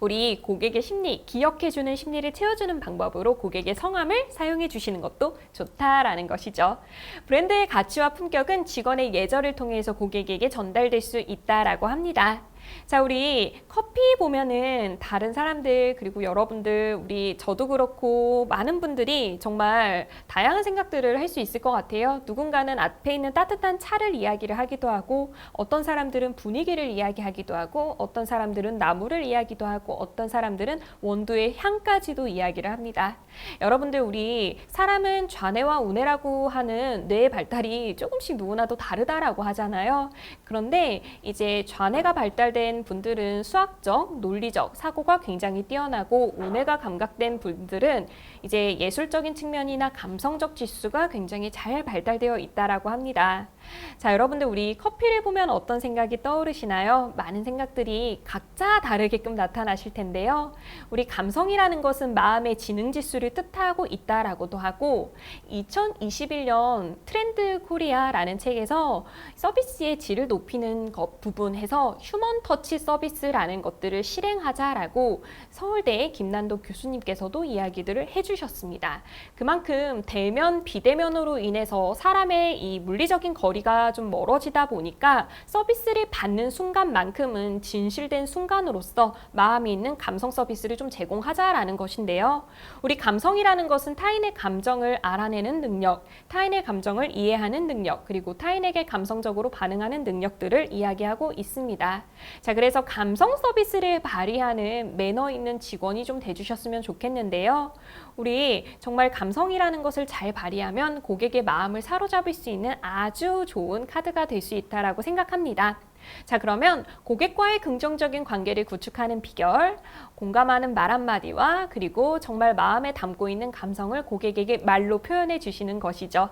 우리 고객의 심리, 기억해주는 심리를 채워주는 방법으로 고객의 성함을 사용해 주시는 것도 좋다라는 것이죠. 브랜드의 가치와 품격은 직원의 예절을 통해서 고객에게 전달될 수 있다라고 합니다. 자, 우리 커피 보면은 다른 사람들, 그리고 여러분들, 저도 그렇고 많은 분들이 정말 다양한 생각들을 할 수 있을 것 같아요. 누군가는 앞에 있는 따뜻한 차를 이야기를 하기도 하고, 어떤 사람들은 분위기를 이야기하기도 하고, 어떤 사람들은 나무를 이야기도 하고, 어떤 사람들은 원두의 향까지도 이야기를 합니다. 여러분들, 우리 사람은 좌뇌와 우뇌라고 하는 뇌의 발달이 조금씩 누구나도 다르다라고 하잖아요. 그런데 이제 좌뇌가 발달된 분들은 수학적, 논리적 사고가 굉장히 뛰어나고, 우뇌가 감각된 분들은 이제 예술적인 측면이나 감성적 지수가 굉장히 잘 발달되어 있다라고 합니다. 자, 여러분들, 우리 커피를 보면 어떤 생각이 떠오르시나요? 많은 생각들이 각자 다르게끔 나타나실 텐데요. 우리 감성이라는 것은 마음의 지능 지수를 뜻하고 있다라고도 하고, 2021년 트렌드 코리아라는 책에서 서비스의 질을 높이는 부분에서 휴먼 터치 서비스라는 것들을 실행하자라고 서울대 김난도 교수님께서도 이야기들을 해주셨습니다. 그만큼 대면, 비대면으로 인해서 사람의 이 물리적인 거리가 좀 멀어지다 보니까 서비스를 받는 순간만큼은 진실된 순간으로서 마음이 있는 감성 서비스를 좀 제공하자라는 것인데요. 우리 감성이라는 것은 타인의 감정을 알아내는 능력, 타인의 감정을 이해하는 능력, 그리고 타인에게 감성적으로 반응하는 능력들을 이야기하고 있습니다. 자, 그래서 감성 서비스를 발휘하는 매너 있는 직원이 좀 돼주셨으면 좋겠는데요. 우리 정말 감성이라는 것을 잘 발휘하면 고객의 마음을 사로잡을 수 있는 아주 좋은 카드가 될 수 있다고 생각합니다. 자, 그러면 고객과의 긍정적인 관계를 구축하는 비결, 공감하는 말 한마디와 그리고 정말 마음에 담고 있는 감성을 고객에게 말로 표현해 주시는 것이죠.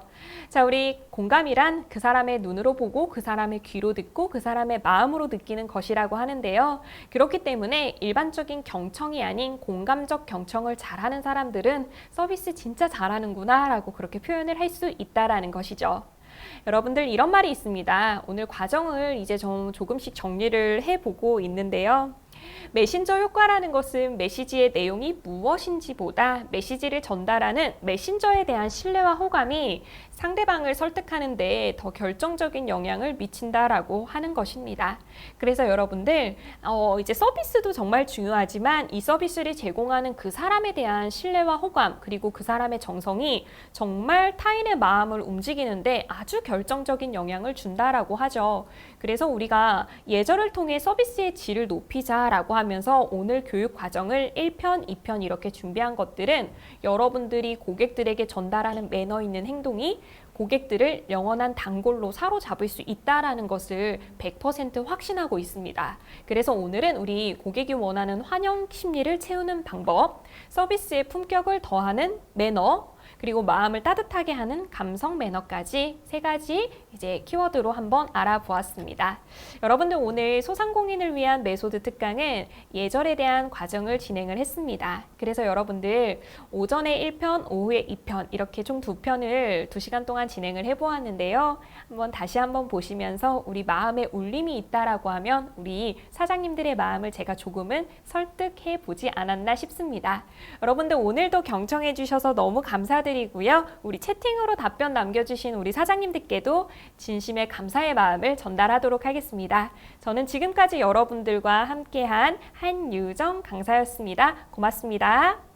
자, 우리 공감이란 그 사람의 눈으로 보고 그 사람의 귀로 듣고 그 사람의 마음으로 느끼는 것이라고 하는데요. 그렇기 때문에 일반적인 경청이 아닌 공감적 경청을 잘하는 사람들은 서비스 진짜 잘하는구나 라고 그렇게 표현을 할 수 있다라는 것이죠. 여러분들, 이런 말이 있습니다. 오늘 과정을 이제 조금씩 정리를 해보고 있는데요. 메신저 효과라는 것은 메시지의 내용이 무엇인지보다 메시지를 전달하는 메신저에 대한 신뢰와 호감이 상대방을 설득하는 데 더 결정적인 영향을 미친다라고 하는 것입니다. 그래서 여러분들, 이제 서비스도 정말 중요하지만 이 서비스를 제공하는 그 사람에 대한 신뢰와 호감, 그리고 그 사람의 정성이 정말 타인의 마음을 움직이는데 아주 결정적인 영향을 준다라고 하죠. 그래서 우리가 예절을 통해 서비스의 질을 높이자라고 하면서 오늘 교육 과정을 1편, 2편 이렇게 준비한 것들은 여러분들이 고객들에게 전달하는 매너 있는 행동이 고객들을 영원한 단골로 사로잡을 수 있다라는 것을 100% 확신하고 있습니다. 그래서 오늘은 우리 고객이 원하는 환영 심리를 채우는 방법, 서비스의 품격을 더하는 매너, 그리고 마음을 따뜻하게 하는 감성 매너까지 3가지 이제 키워드로 한번 알아보았습니다. 여러분들, 오늘 소상공인을 위한 메소드 특강은 예절에 대한 과정을 진행을 했습니다. 그래서 여러분들 오전에 1편, 오후에 2편 이렇게 총 2편을 2시간 동안 진행을 해보았는데요. 다시 한번 보시면서 우리 마음에 울림이 있다라고 하면 우리 사장님들의 마음을 제가 조금은 설득해 보지 않았나 싶습니다. 여러분들, 오늘도 경청해 주셔서 너무 감사드리고요. 우리 채팅으로 답변 남겨주신 우리 사장님들께도 진심의 감사의 마음을 전달하도록 하겠습니다. 저는 지금까지 여러분들과 함께한 한유정 강사였습니다. 고맙습니다.